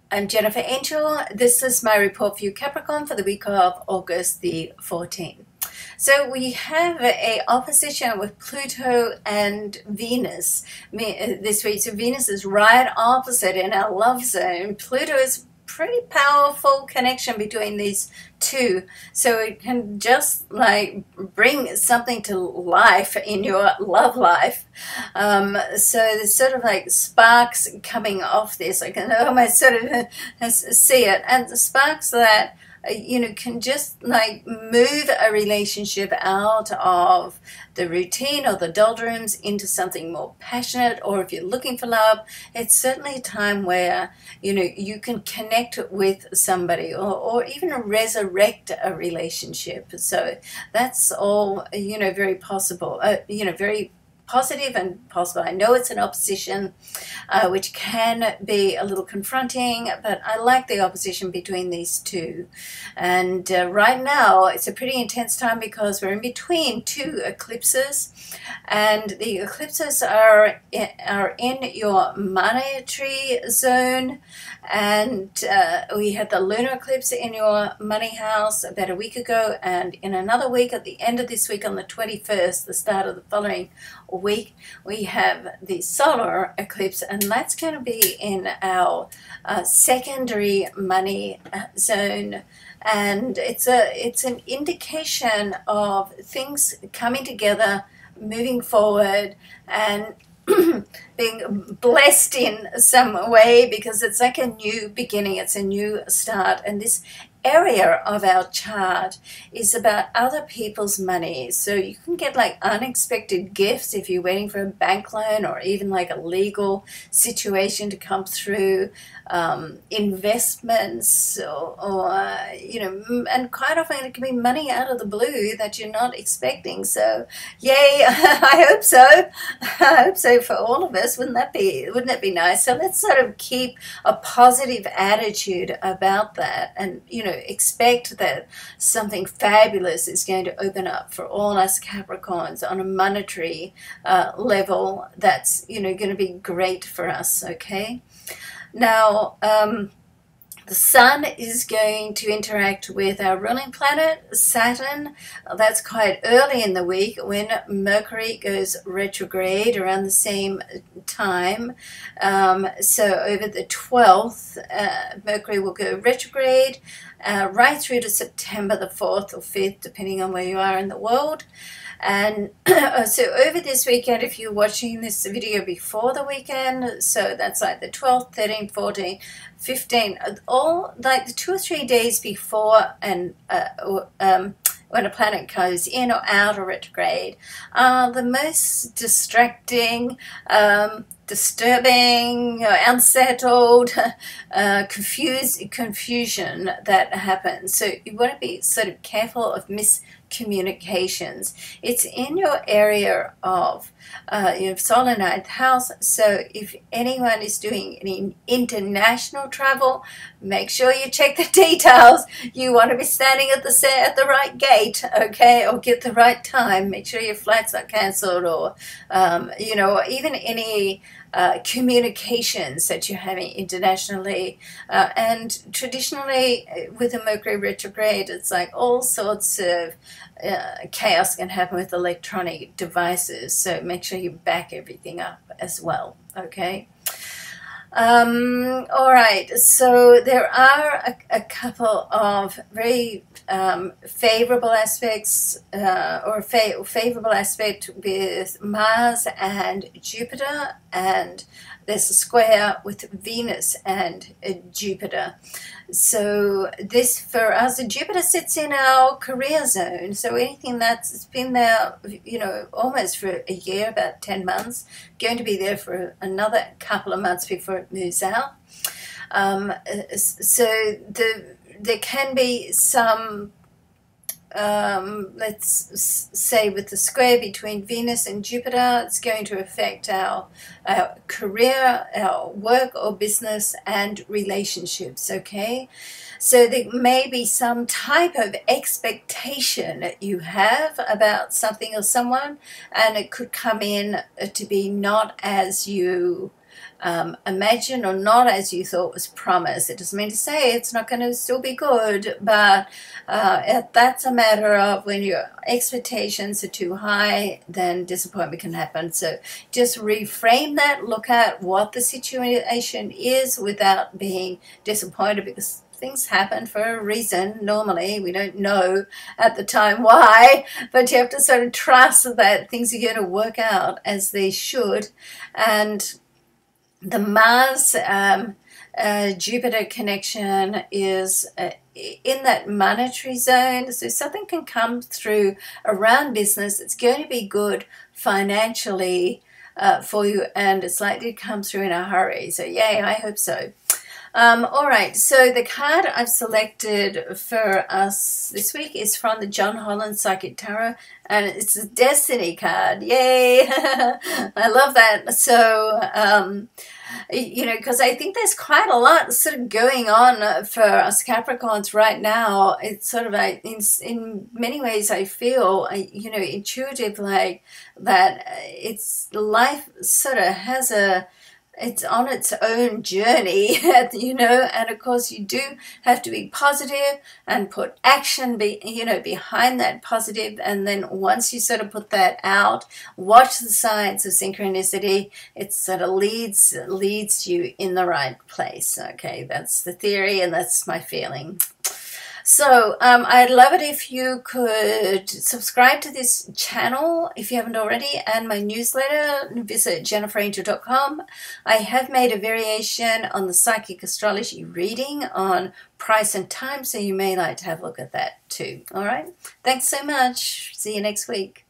I'm Jennifer Angel. This is my report for you, Capricorn, for the week of August the 14th. So we have a opposition with Pluto and Venus this week. So Venus is right opposite in our love zone. Pluto is pretty powerful connection between these two, so it can just like bring something to life in your love life. So there's sort of like sparks coming off this. I can almost sort of see it, and the sparks that can just like move a relationship out of the routine or the doldrums into something more passionate. Or if you're looking for love, it's certainly a time where you can connect with somebody, or even resurrect a relationship. So that's all very possible, very positive and possible. I know it's an opposition, which can be a little confronting, but I like the opposition between these two. And right now it's a pretty intense time because we're in between two eclipses, and the eclipses are in your monetary zone. And we had the lunar eclipse in your money house about a week ago, and in another week, at the end of this week on the 21st, the start of the following week, we have the solar eclipse, and that's going to be in our secondary money zone. And it's an indication of things coming together, moving forward, and being blessed in some way, because it's like a new beginning, it's a new start. And this area of our chart is about other people's money, so you can get like unexpected gifts if you're waiting for a bank loan, or even like a legal situation to come through, investments, or and quite often it can be money out of the blue that you're not expecting. So yay, I hope so. I hope so for all of us. Wouldn't that be nice? So let's sort of keep a positive attitude about that, and expect that something fabulous is going to open up for all us Capricorns on a monetary level. That's going to be great for us. Okay, now the Sun is going to interact with our ruling planet, Saturn. That's quite early in the week, when Mercury goes retrograde around the same time. So over the 12th, Mercury will go retrograde right through to September the 4th or 5th, depending on where you are in the world. And so over this weekend, if you're watching this video before the weekend, so that's like the 12th, 13th, 14th, 15th, all like the 2 or 3 days before, and when a planet goes in or out or retrograde, are the most distracting, disturbing, unsettled, confusion that happens. So you want to be sort of careful of miscommunications. It's in your area of solar ninth house. So if anyone is doing any international travel, make sure you check the details. You want to be standing at the right gate, okay, or get the right time. Make sure your flight's not cancelled, or or even any communications that you're having internationally. And traditionally with a Mercury retrograde, it's like all sorts of chaos can happen with electronic devices, so make sure you back everything up as well. Okay. All right, so there are a couple of very favorable aspects, or favorable aspect with Mars and Jupiter, and there's a square with Venus and Jupiter. So this, for us, Jupiter sits in our career zone. So anything that's been there, almost for a year, about 10 months, going to be there for another couple of months before it moves out. So there can be some, let's say with the square between Venus and Jupiter, it's going to affect our career, our work or business, and relationships. Okay, so there may be some type of expectation that you have about something or someone, and it could come in to be not as you imagine or not as you thought was promised. It doesn't mean to say it's not going to still be good, but that's a matter of when your expectations are too high, then disappointment can happen. So just reframe that, look at what the situation is without being disappointed, because things happen for a reason. Normally we don't know at the time why, but you have to sort of trust that things are going to work out as they should. And the Mars Jupiter connection is in that monetary zone, so something can come through around business. It's going to be good financially for you, and it's likely to come through in a hurry. So yay, I hope so. All right, so the card I've selected for us this week is from the John Holland Psychic Tarot, and it's a Destiny card. Yay! I love that. So, you know, because I think there's quite a lot sort of going on for us Capricorns right now. It's sort of like, in many ways, I feel, you know, intuitive, like that it's life sort of has it's on its own journey, you know, and of course you do have to be positive and put action, you know, behind that positive. And then once you sort of put that out, watch the signs of synchronicity. It sort of leads you in the right place. Okay, that's the theory, and that's my feeling. So I'd love it if you could subscribe to this channel if you haven't already, and my newsletter. Visit jenniferangel.com. I have made a variation on the psychic astrology reading on price and time, so you may like to have a look at that too. All right. Thanks so much. See you next week.